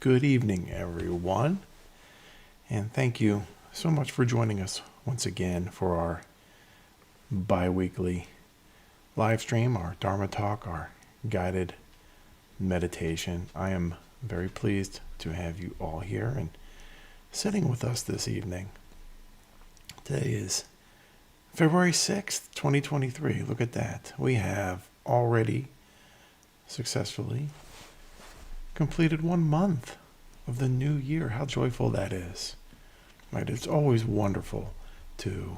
Good evening, everyone. And thank you so much for joining us once again for our bi-weekly live stream, our Dharma talk, our guided meditation. I am very pleased to have you all here and sitting with us this evening. Today is February 6th, 2023. Look at that. We have already successfully completed 1 month of the new year. How joyful that is. Right? It's always wonderful to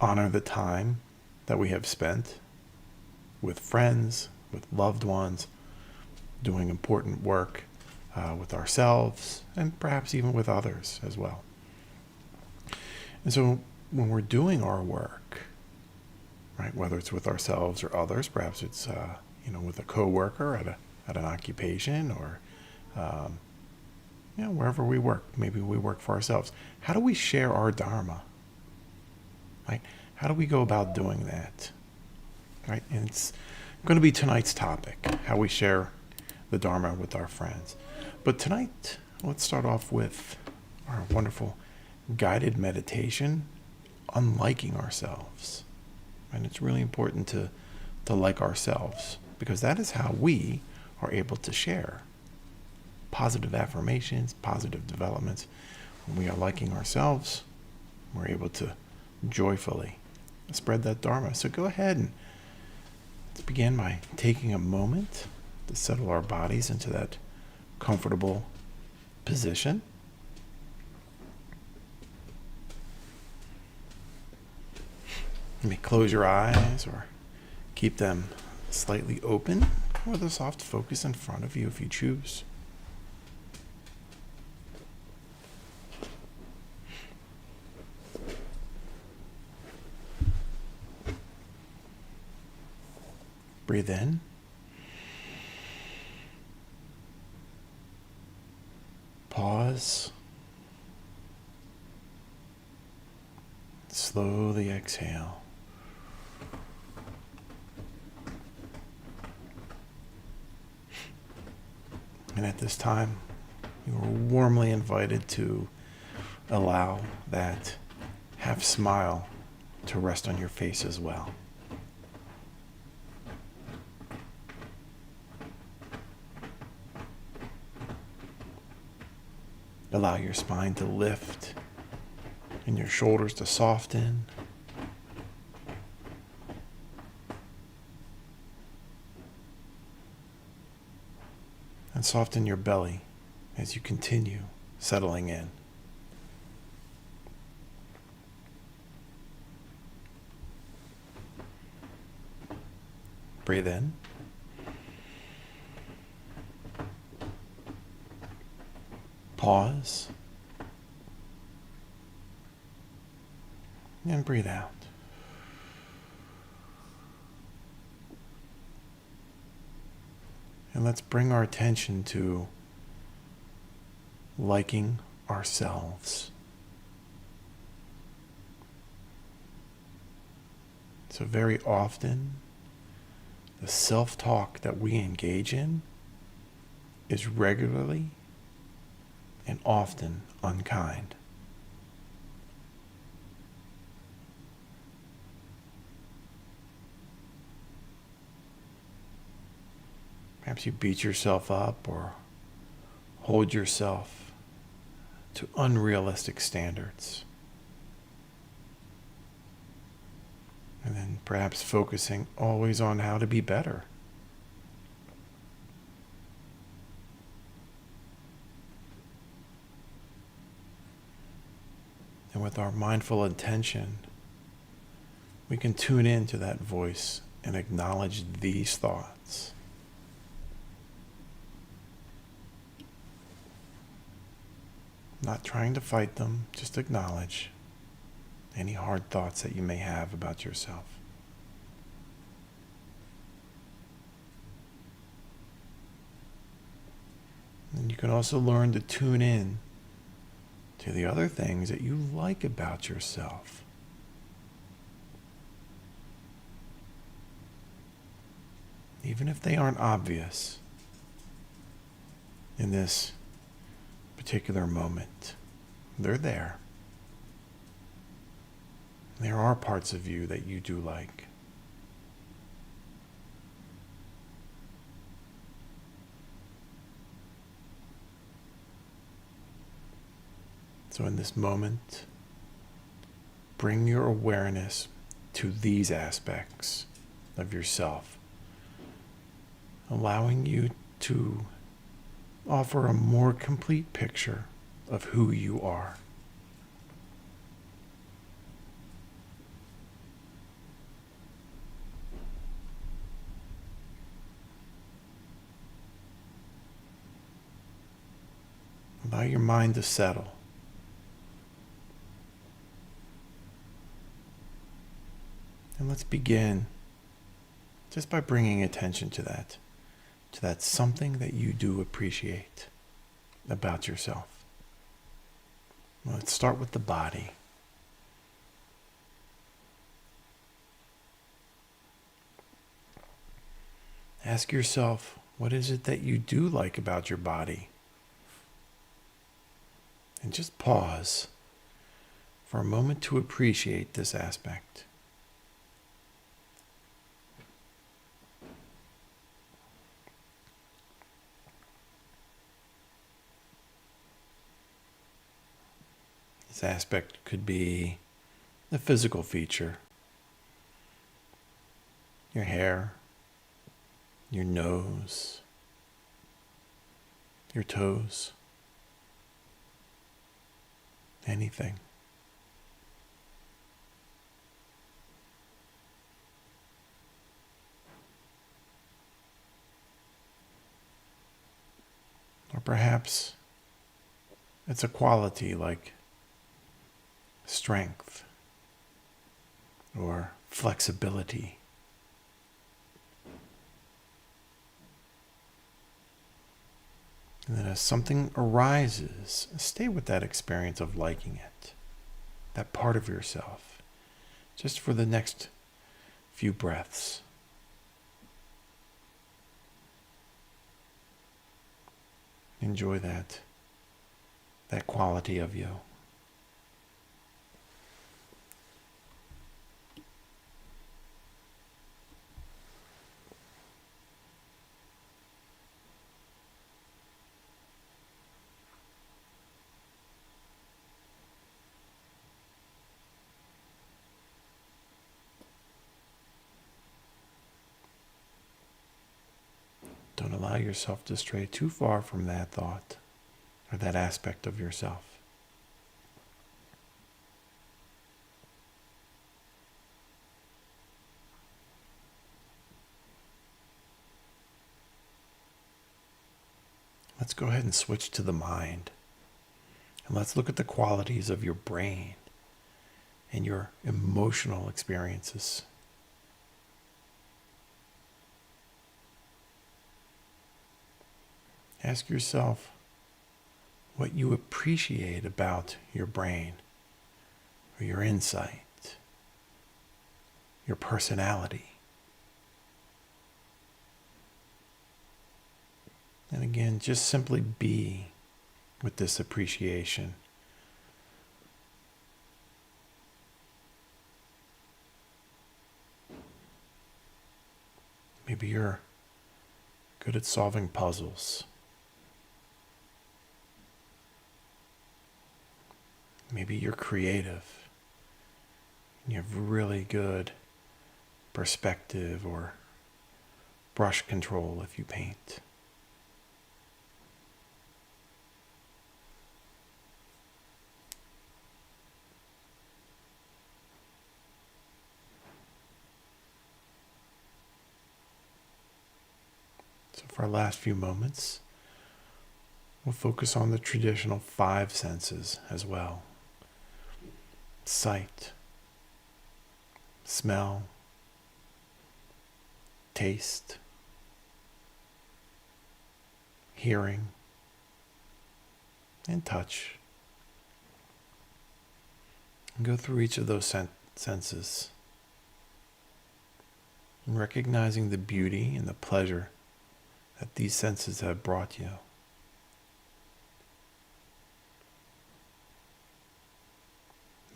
honor the time that we have spent with friends, with loved ones, doing important work with ourselves, and perhaps even with others as well. And so when we're doing our work, right, whether it's with ourselves or others, perhaps it's with a coworker at an occupation or wherever we work. Maybe we work for ourselves. How do we share our Dharma? Right? How do we go about doing that? Right? And it's going to be tonight's topic, how we share the Dharma with our friends. But tonight, let's start off with our wonderful guided meditation on liking ourselves. And it's really important to like ourselves, because that is how we are able to share positive affirmations, positive developments. When we are liking ourselves, we're able to joyfully spread that Dharma. So go ahead and let's begin by taking a moment to settle our bodies into that comfortable position. You may close your eyes or keep them slightly open with a soft focus in front of you if you choose. Breathe in. Pause. Slowly exhale. And at this time, you are warmly invited to allow that half smile to rest on your face as well. Allow your spine to lift and your shoulders to soften. And soften your belly as you continue settling in. Breathe in. Pause. And breathe out. And let's bring our attention to liking ourselves. So very often, the self-talk that we engage in is regularly and often unkind. Perhaps you beat yourself up or hold yourself to unrealistic standards. And then perhaps focusing always on how to be better. And with our mindful intention, we can tune into that voice and acknowledge these thoughts. Not trying to fight them, just acknowledge any hard thoughts that you may have about yourself. And you can also learn to tune in to the other things that you like about yourself. Even if they aren't obvious in this particular moment. They're there. There are parts of you that you do like. So in this moment, bring your awareness to these aspects of yourself, allowing you to offer a more complete picture of who you are. Allow your mind to settle. And let's begin just by bringing attention to that something that you do appreciate about yourself. Let's start with the body. Ask yourself, what is it that you do like about your body? And just pause for a moment to appreciate this aspect. This aspect could be a physical feature. Your hair, your nose, your toes, anything. Or perhaps it's a quality like strength or flexibility. And then as something arises, stay with that experience of liking it, that part of yourself, just for the next few breaths. Enjoy that quality of you. Don't allow yourself to stray too far from that thought or that aspect of yourself. Let's go ahead and switch to the mind. And let's look at the qualities of your brain and your emotional experiences. Ask yourself what you appreciate about your brain, or your insight, your personality. And again, just simply be with this appreciation. Maybe you're good at solving puzzles. Maybe you're creative. You have really good perspective or brush control if you paint. So for our last few moments, we'll focus on the traditional 5 senses as well. Sight, smell, taste, hearing, and touch. And go through each of those senses, and recognizing the beauty and the pleasure that these senses have brought you.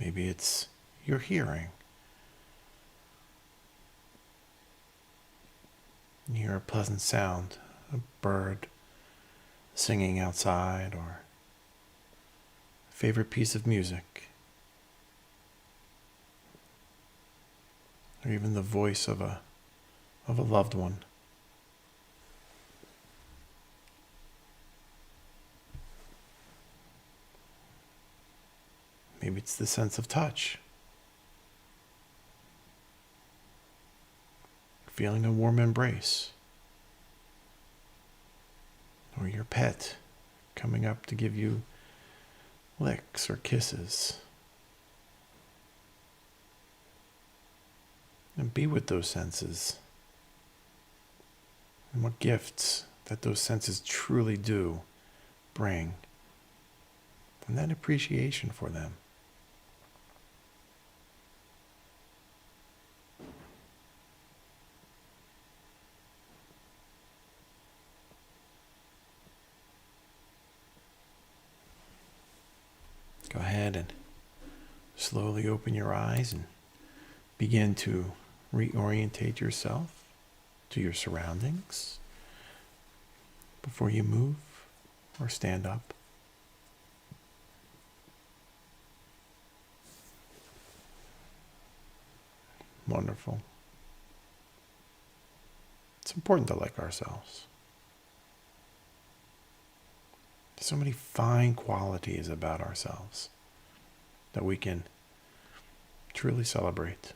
Maybe it's your hearing. You hear a pleasant sound, a bird singing outside, or a favorite piece of music, or even the voice of a loved one. Maybe it's the sense of touch. Feeling a warm embrace. Or your pet coming up to give you licks or kisses. And be with those senses. And what gifts that those senses truly do bring. And that appreciation for them. Go ahead and slowly open your eyes and begin to reorientate yourself to your surroundings before you move or stand up. Wonderful. It's important to like ourselves. So many fine qualities about ourselves that we can truly celebrate.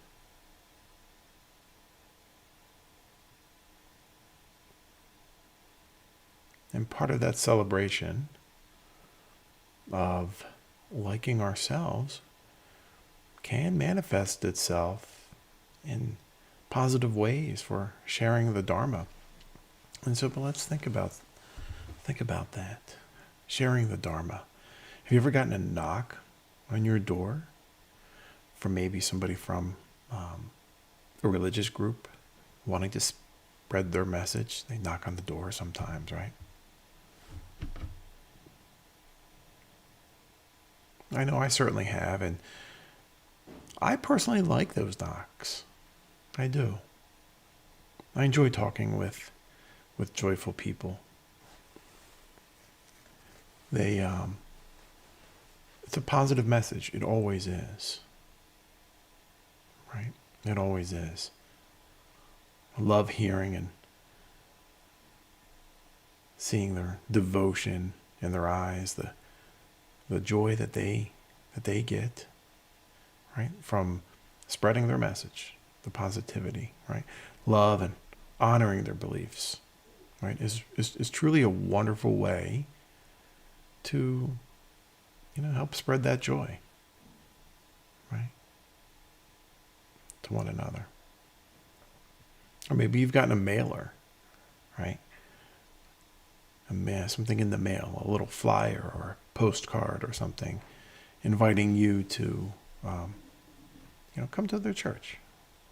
And part of that celebration of liking ourselves can manifest itself in positive ways for sharing the Dharma. And so, but let's think about that. Sharing the Dharma. Have you ever gotten a knock on your door from maybe somebody from a religious group wanting to spread their message? They knock on the door sometimes, right? I know I certainly have, and I personally like those knocks. I do. I enjoy talking with joyful people. It's a positive message. It always is. Right? It always is. I love hearing and seeing their devotion in their eyes, the joy that they get, right? From spreading their message, the positivity, right? Love and honoring their beliefs, right? Is truly a wonderful way to, help spread that joy, right, to one another. Or maybe you've gotten a mailer, right? Something in the mail, a little flyer or a postcard or something, inviting you to, come to their church,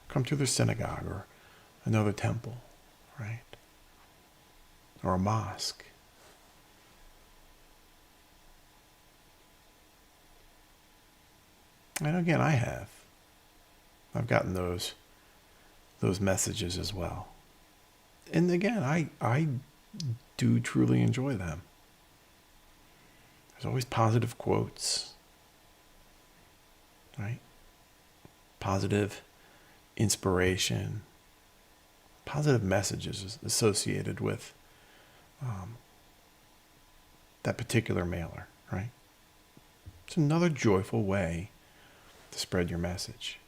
come to their synagogue or another temple, right? Or a mosque. And again, I've gotten those messages as well. And again, I do truly enjoy them. There's always positive quotes, right? Positive inspiration, positive messages associated with that particular mailer, right? It's another joyful way to spread your message.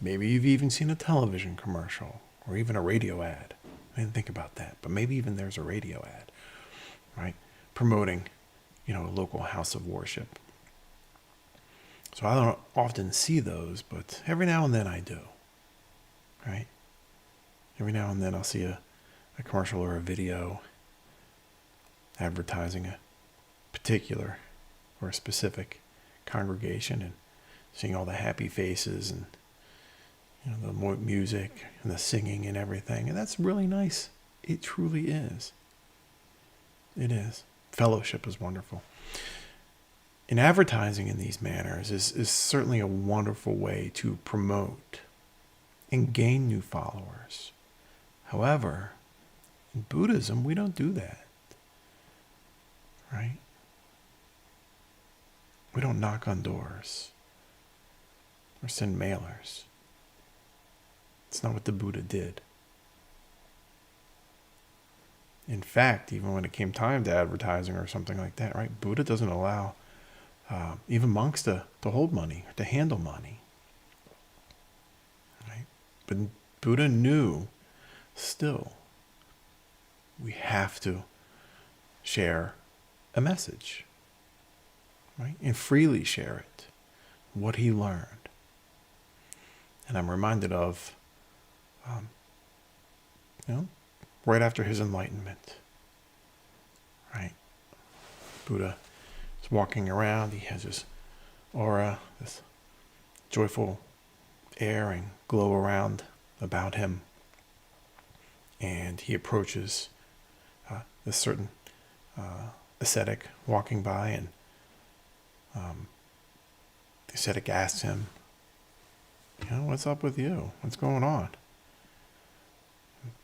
Maybe you've even seen a television commercial or even a radio ad. I didn't think about that, but maybe even there's a radio ad, right? Promoting, a local house of worship. So I don't often see those, but every now and then I do, right? Every now and then I'll see a commercial or a video advertising a particular or a specific congregation and seeing all the happy faces and the music and the singing and everything. And that's really nice. It truly is. It is. Fellowship is wonderful. And advertising in these manners is certainly a wonderful way to promote and gain new followers. However, in Buddhism, we don't do that, right? We don't knock on doors or send mailers. It's not what the Buddha did. In fact, even when it came time to advertising or something like that, right? Buddha doesn't allow even monks to hold money, or to handle money. Right? But Buddha knew still we have to share a message, right? And freely share it, what he learned. And I'm reminded of, right after his enlightenment, right? Buddha is walking around. He has this aura, this joyful air and glow around about him. And he approaches this certain ascetic walking by, and the ascetic asks him, what's up with you? What's going on?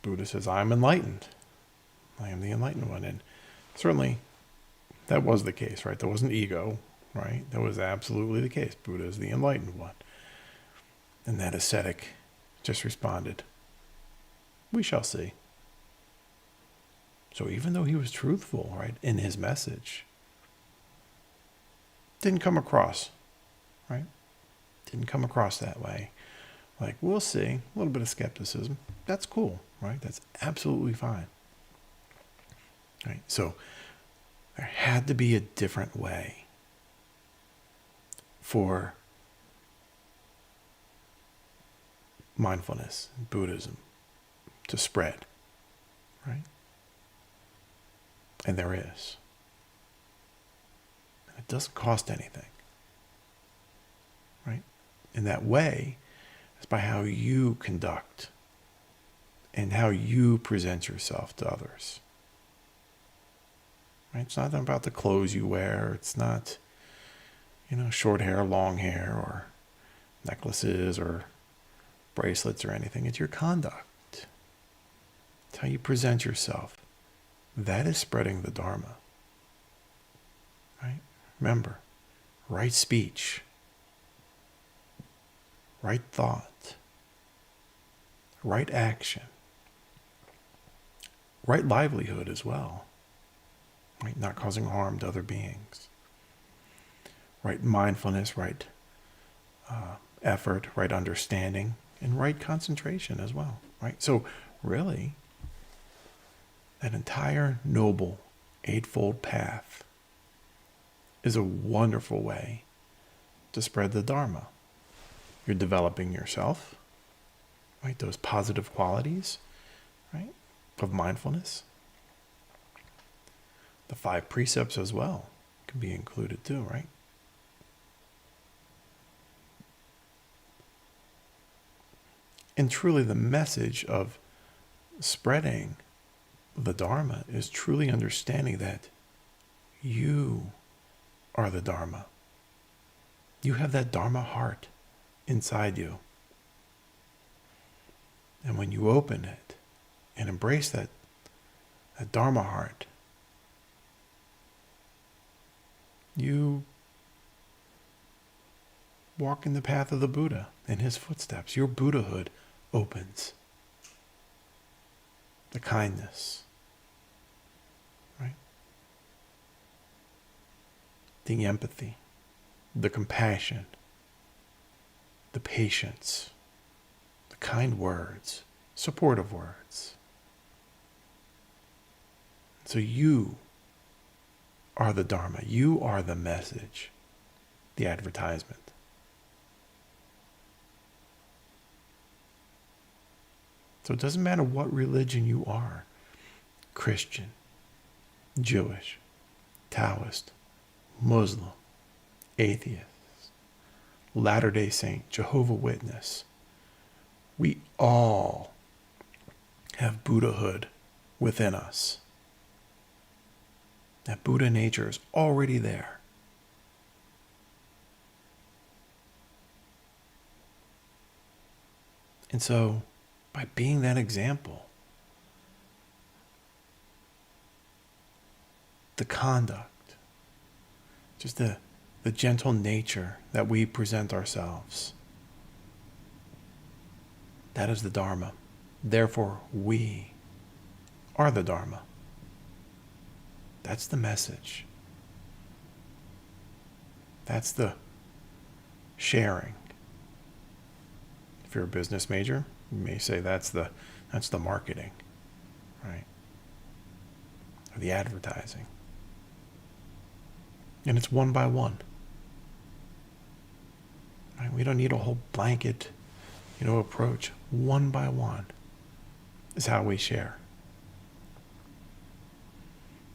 Buddha says, I'm enlightened. I am the enlightened one. And certainly that was the case, right? There wasn't ego, right? That was absolutely the case. Buddha is the enlightened one. And that ascetic just responded, we shall see. So even though he was truthful, right, in his message, didn't come across, right? Didn't come across that way. Like, we'll see, a little bit of skepticism. That's cool, right? That's absolutely fine. Right? So there had to be a different way for mindfulness, Buddhism, to spread, right? And there is. And it doesn't cost anything, right? In that way, it's by how you conduct and how you present yourself to others. Right? It's not about the clothes you wear. It's not, short hair, long hair, or necklaces or bracelets or anything. It's your conduct. It's how you present yourself. That is spreading the Dharma. Right? Remember, right speech, right thought, right action, right livelihood as well, right? Not causing harm to other beings, right mindfulness, right effort, right understanding, and right concentration as well, right? So really, that entire noble eightfold path is a wonderful way to spread the Dharma. You're developing yourself, right? Those positive qualities, right, of mindfulness. The 5 precepts as well can be included too, right? And truly the message of spreading the Dharma is truly understanding that you are the Dharma. You have that Dharma heart inside you. And when you open it and embrace that Dharma heart, you walk in the path of the Buddha, in his footsteps. Your Buddhahood opens. The kindness, right? The empathy, the compassion, the patience, the kind words, supportive words. So you are the Dharma. You are the message, the advertisement. So it doesn't matter what religion you are, Christian, Jewish, Taoist, Muslim, atheist, Latter-day Saint, Jehovah's Witness. We all have Buddhahood within us. That Buddha nature is already there. And so, by being that example, the conduct, just the gentle nature that we present ourselves, that is the Dharma. Therefore, we are the Dharma. That's the message. That's the sharing. If you're a business major, you may say that's the marketing, right? Or the advertising. And it's one by one. Right? We don't need a whole blanket, approach. One by one is how we share.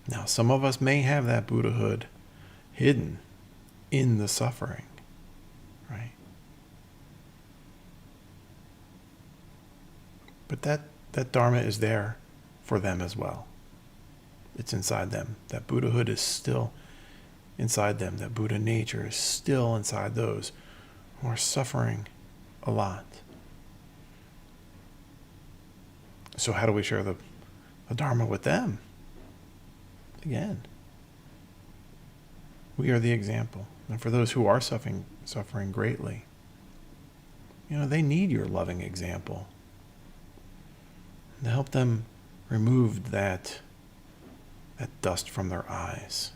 Now, some of us may have that Buddhahood hidden in the suffering, right? But that Dharma is there for them as well. It's inside them. That Buddhahood is still inside them. That Buddha nature is still inside those who are suffering a lot. So how do we share the Dharma with them? Again, we are the example. And for those who are suffering greatly, they need your loving example to help them remove that dust from their eyes,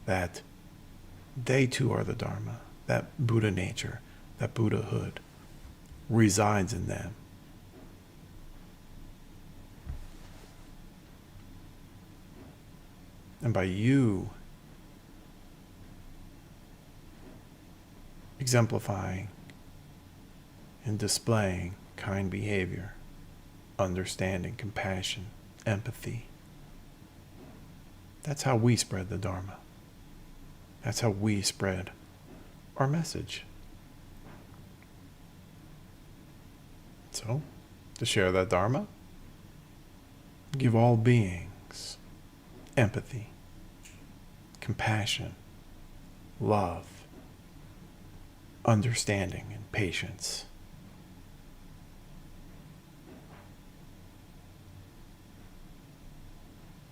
that they too are the Dharma, that Buddha nature, that Buddhahood resides in them. And by you exemplifying and displaying kind behavior, understanding, compassion, empathy, that's how we spread the Dharma. That's how we spread our message. So, to share that Dharma, give all beings empathy, compassion, love, understanding, and patience.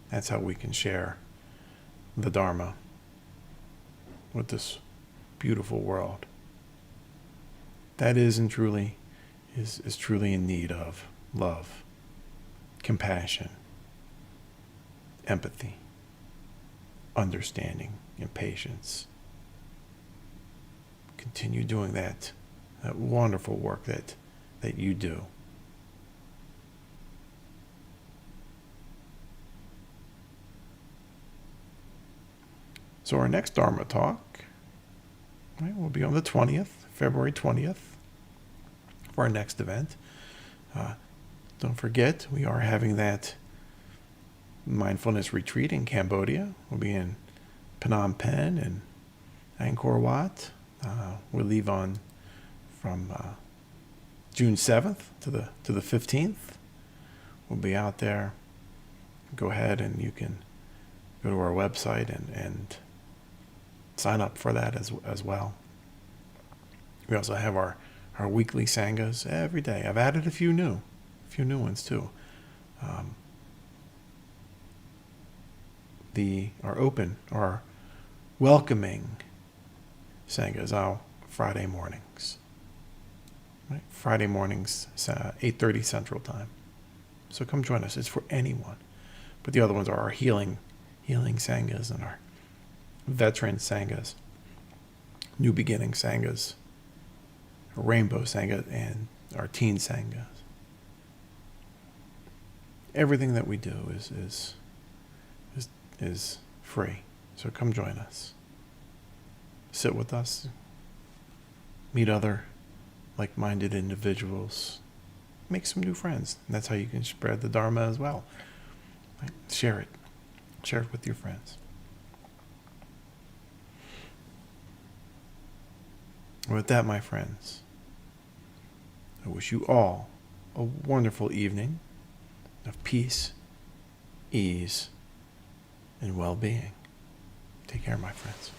That's how we can share the Dharma with this beautiful world that is truly in need of love, compassion, empathy, understanding, and patience. Continue doing that wonderful work that you do. So our next Dharma talk, right, will be on the 20th, February 20th, for our next event. Don't forget, we are having that mindfulness retreat in Cambodia. We'll be in Phnom Penh and Angkor Wat. We'll leave from June 7th to the 15th. We'll be out there. Go ahead and you can go to our website and sign up for that as well. We also have our weekly sanghas every day. I've added a few new ones too. Our welcoming sanghas are Friday mornings. Right? Friday mornings, 8:30 Central Time. So come join us. It's for anyone. But the other ones are our healing sanghas and our veteran sanghas, new beginning sanghas, rainbow sangha, and our teen sanghas. Everything that we do is free. So come join us. Sit with us. Meet other like-minded individuals. Make some new friends. And that's how you can spread the Dharma as well. Right? Share it. Share it with your friends. With that, my friends, I wish you all a wonderful evening of peace, ease, and well-being. Take care, my friends.